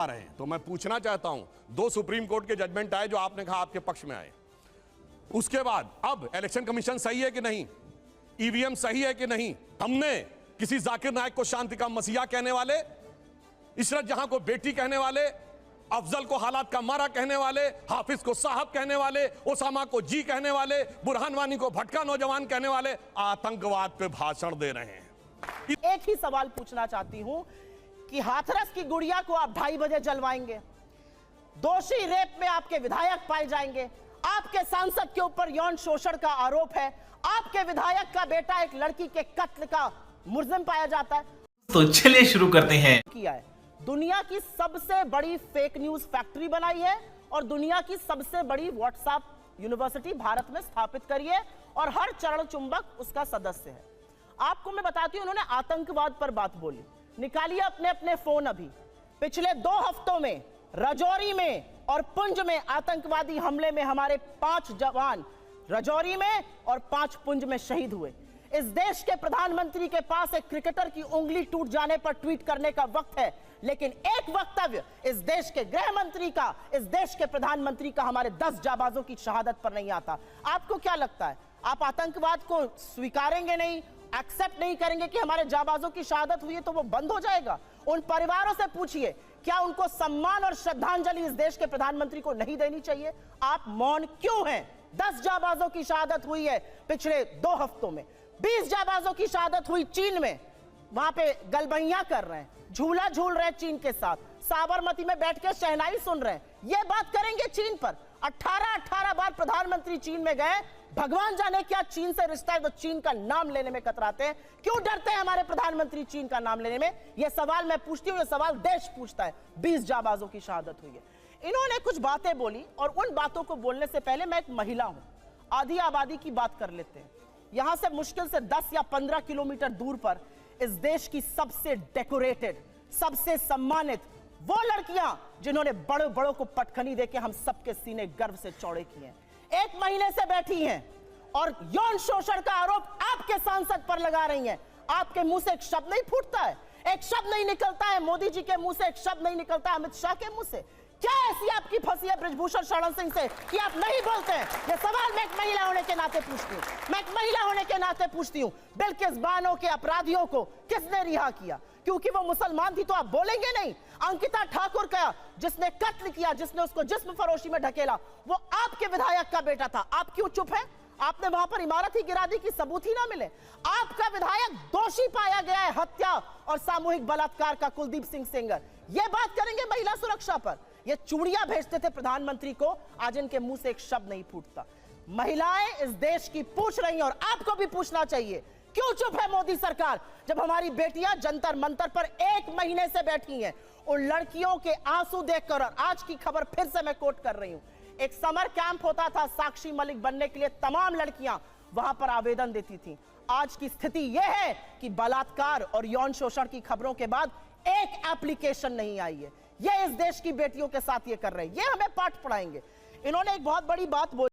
रहे हैं। तो मैं पूछना चाहता हूं, 2 सुप्रीम कोर्ट के जजमेंट आए जो आपने कहा आपके पक्ष में आए, उसके बाद अब इलेक्शन कमीशन सही है कि नहीं, ईवीएम सही है कि नहीं? हमने किसी जाकिर नायक को शांति का मसीहा कहने वाले, इशरत जहां को बेटी कहने वाले, अफजल को हालात का मारा कहने वाले, हाफिज को साहब कहने वाले, ओसामा को जी कहने वाले, बुरहान वानी को भटका नौजवान कहने वाले आतंकवाद पे भाषण दे रहे हैं। एक ही सवाल पूछना चाहती हूं कि हाथरस की गुड़िया को आप 2:30 बजे जलवाएंगे, दोषी रेप में आपके विधायक पाए जाएंगे, आपके सांसद के ऊपर यौन शोषण का आरोप है, आपके विधायक का बेटा एक लड़की के कत्ल का मुलजिम पाया जाता है। तो चलिए शुरू करते हैं। किया है, दुनिया की सबसे बड़ी फेक न्यूज फैक्ट्री बनाई है और दुनिया की सबसे बड़ी व्हाट्सएप यूनिवर्सिटी भारत में स्थापित करी है और हर चरण चुंबक उसका सदस्य है। आपको मैं बताती हूं, उन्होंने आतंकवाद पर बात बोली, निकालिए अपने अपने फोन। अभी पिछले 2 हफ्तों में राजौरी में और पुंछ में आतंकवादी हमले में हमारे 5 जवान राजौरी में और 5 पुंछ में शहीद हुए। इस देश के प्रधानमंत्री के पास एक क्रिकेटर की उंगली टूट जाने पर ट्वीट करने का वक्त है, लेकिन एक वक्तव्य इस देश के गृह मंत्री का, इस देश के प्रधानमंत्री का हमारे 10 जाबाजों की शहादत पर नहीं आता। आपको क्या लगता है, आप आतंकवाद को स्वीकारेंगे नहीं, एक्सेप्ट नहीं करेंगे कि हमारे जाबाजों की शहादत हुई है तो वो बंद हो जाएगा? उन परिवारों से पूछिए, क्या उनको सम्मान और श्रद्धांजलि इस देश के प्रधानमंत्री को नहीं देनी चाहिए? आप मौन क्यों हैं? 10 जाबाजों की शहादत हुई है पिछले 2 हफ्तों में, 20 जाबाजों की शहादत हुई चीन में, वहां पे गलबैया कर रहे हैं, झूला झूल रहे हैं चीन के साथ, साबरमती में बैठ के शहनाई सुन रहे हैं। ये बात करेंगे चीन पर? 18 बार प्रधानमंत्री चीन में गए, भगवान जाने क्या चीन से रिश्ता है तो चीन का नाम लेने में कतराते हैं। क्यों डरते हैं हमारे प्रधानमंत्री चीन का नाम लेने में? यह सवाल मैं पूछती हूं, यह सवाल देश पूछता है। 20 जाबाजों की शहादत हुई है। इन्होंने कुछ बातें बोली और उन बातों को बोलने से पहले मैं एक महिला हूं, आधी आबादी की बात कर लेते हैं। यहां से मुश्किल से 10 या 15 किलोमीटर दूर पर इस देश की सबसे डेकोरेटेड, सबसे सम्मानित वो लड़कियां जिन्होंने बड़े बड़ों को पटखनी देके हम सबके सीने गर्व से चौड़े किए हैं, 1 महीने से बैठी हैं और यौन शोषण का आरोप आपके सांसद पर लगा रही हैं। आपके मुंह से एक शब्द नहीं फूटता है, एक शब्द नहीं निकलता है, मोदी जी के मुंह से एक शब्द नहीं निकलता है, अमित शाह के मुंह से। क्या ऐसी आपकी फंसी है ब्रिजभूषण शरण सिंह से कि आप नहीं बोलते हैं? ये सवाल मैं एक महिला होने के नाते पूछती हूँ, मैं एक महिला होने के नाते पूछती हूँ। बिल्किस बानो के अपराधियों को किसने रिहा किया? क्योंकि वो मुसलमान थी तो आप बोलेंगे नहीं? अंकिता ठाकुर का जिसने कत्ल किया, जिसने उसको जिस्म फरोशी में ढकेला, वो आपके विधायक का बेटा था। आप क्यों चुप है? आपने वहां पर इमारत ही गिरा दी कि सबूत ही ना मिले। आपका विधायक दोषी पाया गया है हत्या और सामूहिक बलात्कार का, कुलदीप सिंह सेंगर। ये बात करेंगे महिला सुरक्षा पर? ये चूड़ियां भेजते थे प्रधानमंत्री को, आज इनके मुंह से एक शब्द नहीं फूटता। महिलाएं इस देश की पूछ रही हैं और आपको भी पूछना चाहिए, क्यों चुप है मोदी सरकार जब हमारी बेटियां जंतर मंतर पर 1 महीने से बैठी हैं? उन लड़कियों के आंसू देखकर, और आज की खबर फिर से मैं कोट कर रही हूं, एक समर कैंप होता था साक्षी मलिक बनने के लिए, तमाम लड़कियां वहां पर आवेदन देती थी। आज की स्थिति यह है कि बलात्कार और यौन शोषण की खबरों के बाद एक एप्लीकेशन नहीं आई है। ये इस देश की बेटियों के साथ ये कर रहे हैं, ये हमें पाठ पढ़ाएंगे। इन्होंने एक बहुत बड़ी बात बोली।